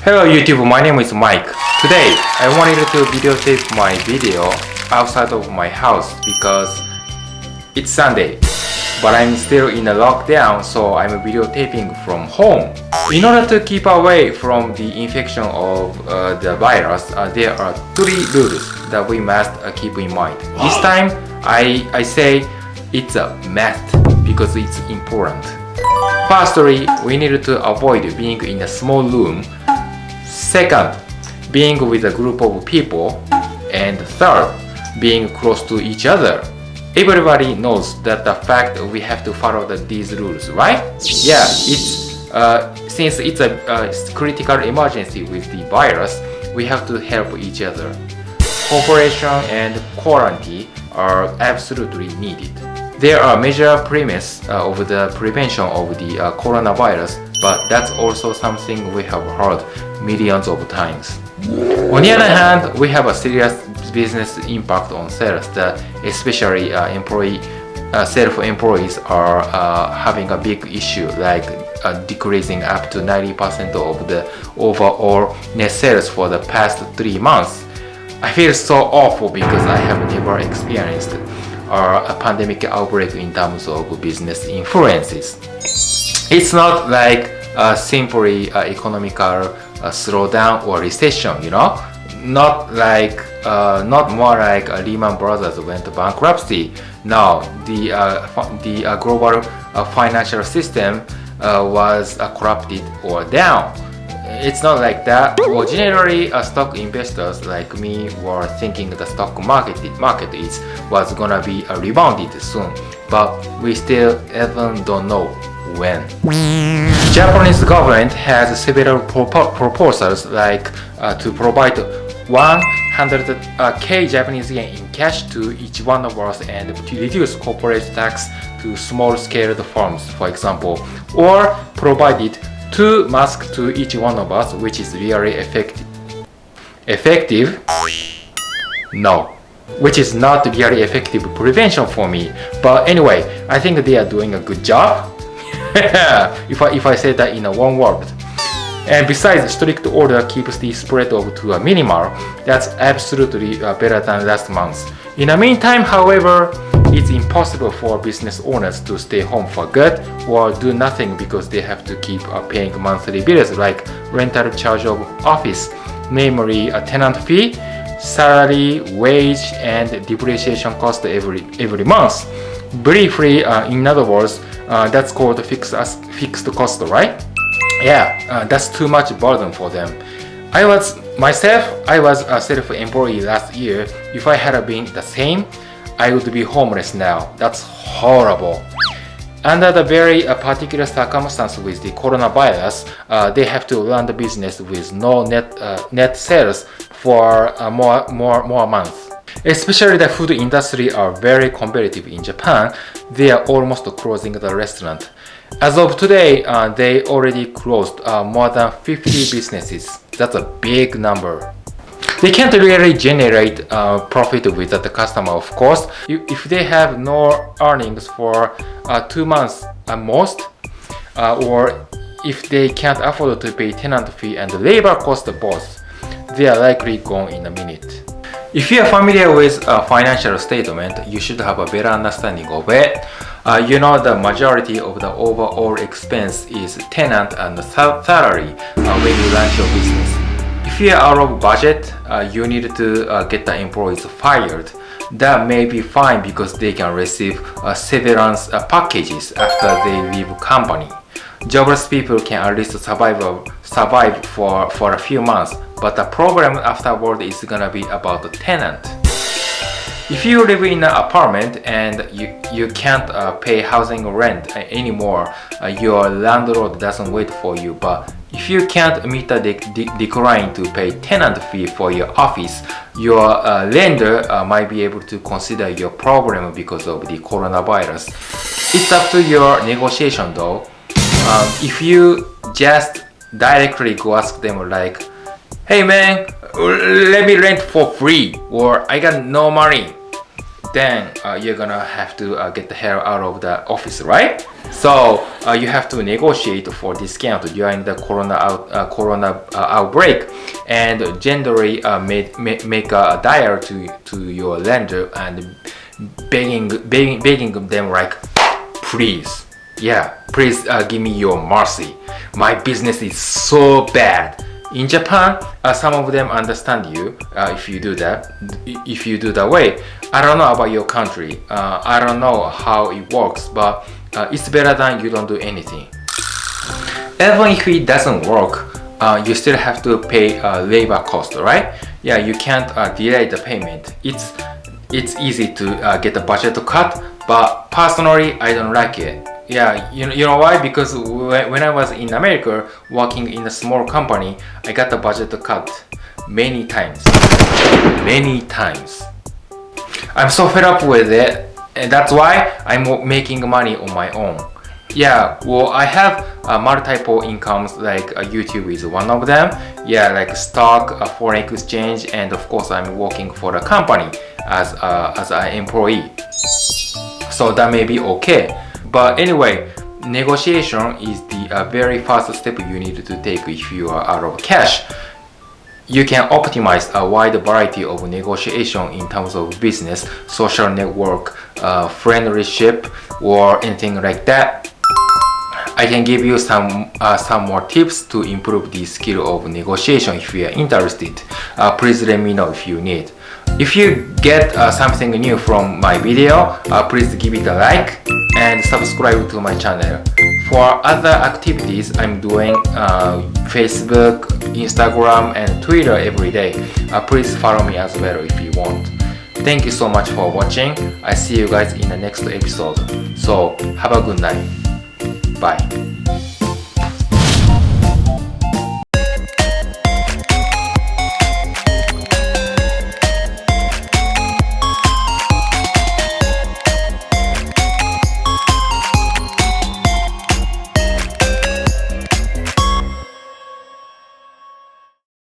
Hello YouTube, my name is Mike. Today, I wanted to videotape my video outside of my house because it's Sunday. But I'm still in a lockdown, so I'm videotaping from home. In order to keep away from the infection of the virus, there are 3 rules that we must keep in mind. This time, I say it's a must because it's important. Firstly, we need to avoid being in a small room. Second, being with a group of people. And third, being close to each other. Everybody knows that the fact we have to follow these rules, right? Yeah, since it's a critical emergency with the virus, we have to help each other. Cooperation and quarantine are absolutely needed. There are major premises of the prevention of the coronavirus, but that's also something we have heard millions of times. On the other hand, we have a serious business impact on sales that especially self-employees are having a big issue, like decreasing up to 90% of the overall net sales for the past 3 months. I feel so awful because I have never experienced a pandemic outbreak in terms of business influences. It's not like simply economical slowdown or recession, not more like Lehman Brothers went bankruptcy. No, the global financial system was corrupted or down. It's not like that. Well, generally, stock investors like me were thinking the stock market was gonna be rebounded soon, but we still even don't know when. Japanese government has several proposals like to provide 100k Japanese yen in cash to each one of us and to reduce corporate tax to small-scale firms, for example, or provided 2 masks to each one of us, which is really effective. Effective? No. Which is not really effective prevention for me. But anyway, I think they are doing a good job. if I say that in one word. And besides, strict order keeps the spread of to a minimal. That's absolutely better than last month. In the meantime, however, it's impossible for business owners to stay home for good or do nothing because they have to keep paying monthly bills like rental charge of office, namely a tenant fee, salary, wage, and depreciation cost every month. Briefly, in other words, that's called fixed cost, right? Yeah, that's too much burden for them. I was a self-employed last year. If I had been the same, I would be homeless now. That's horrible. Under the very particular circumstance with the coronavirus, they have to run the business with no net sales for more months. Especially the food industry are very competitive in Japan. They are almost closing the restaurant. As of today, they already closed more than 50 businesses. That's a big number. They can't really generate profit without the customer, of course. If they have no earnings for 2 months at most, or if they can't afford to pay tenant fee and labor cost both, they are likely gone in a minute. If you are familiar with a financial statement, you should have a better understanding of it. You know the majority of the overall expense is tenant and salary when you launch your business. If you are out of budget, you need to get the employees fired. That may be fine because they can receive severance packages after they leave company. Jobless people can at least survive for a few months, but the problem afterward is gonna be about the tenant. If you live in an apartment and you can't pay housing rent anymore, your landlord doesn't wait for you. But if you can't meet the decline to pay tenant fee for your office, your lender might be able to consider your problem because of the coronavirus. It's up to your negotiation though. If you just directly go ask them like, "Hey man, let me rent for free," or "I got no money," then you're gonna have to get the hell out of the office, right? So you have to negotiate for discount during the corona outbreak, and generally make a dial to your lender and begging them like, please, please give me your mercy. My business is so bad. In Japan, some of them understand you if you do that. If you do that way, I don't know about your country. I don't know how it works, but it's better than you don't do anything. Even if it doesn't work, you still have to pay labor cost, right? Yeah, you can't delay the payment. It's easy to get the budget cut, but personally, I don't like it. Yeah, you know why? Because when I was in America working in a small company, I got the budget cut many times. I'm so fed up with it, and that's why I'm making money on my own. Yeah, well, I have multiple incomes, like YouTube is one of them. Yeah, like stock, foreign exchange, and of course I'm working for the company as an employee. So that may be okay. But anyway, negotiation is the very first step you need to take if you are out of cash. You can optimize a wide variety of negotiation in terms of business, social network, friendship, or anything like that. I can give you some more tips to improve the skill of negotiation if you are interested. Please let me know if you need. If you get something new from my video, please give it a like and subscribe to my channel. For other activities, I'm doing Facebook, Instagram, and Twitter every day. Please follow me as well if you want. Thank you so much for watching. I see you guys in the next episode. So have a good night. Bye.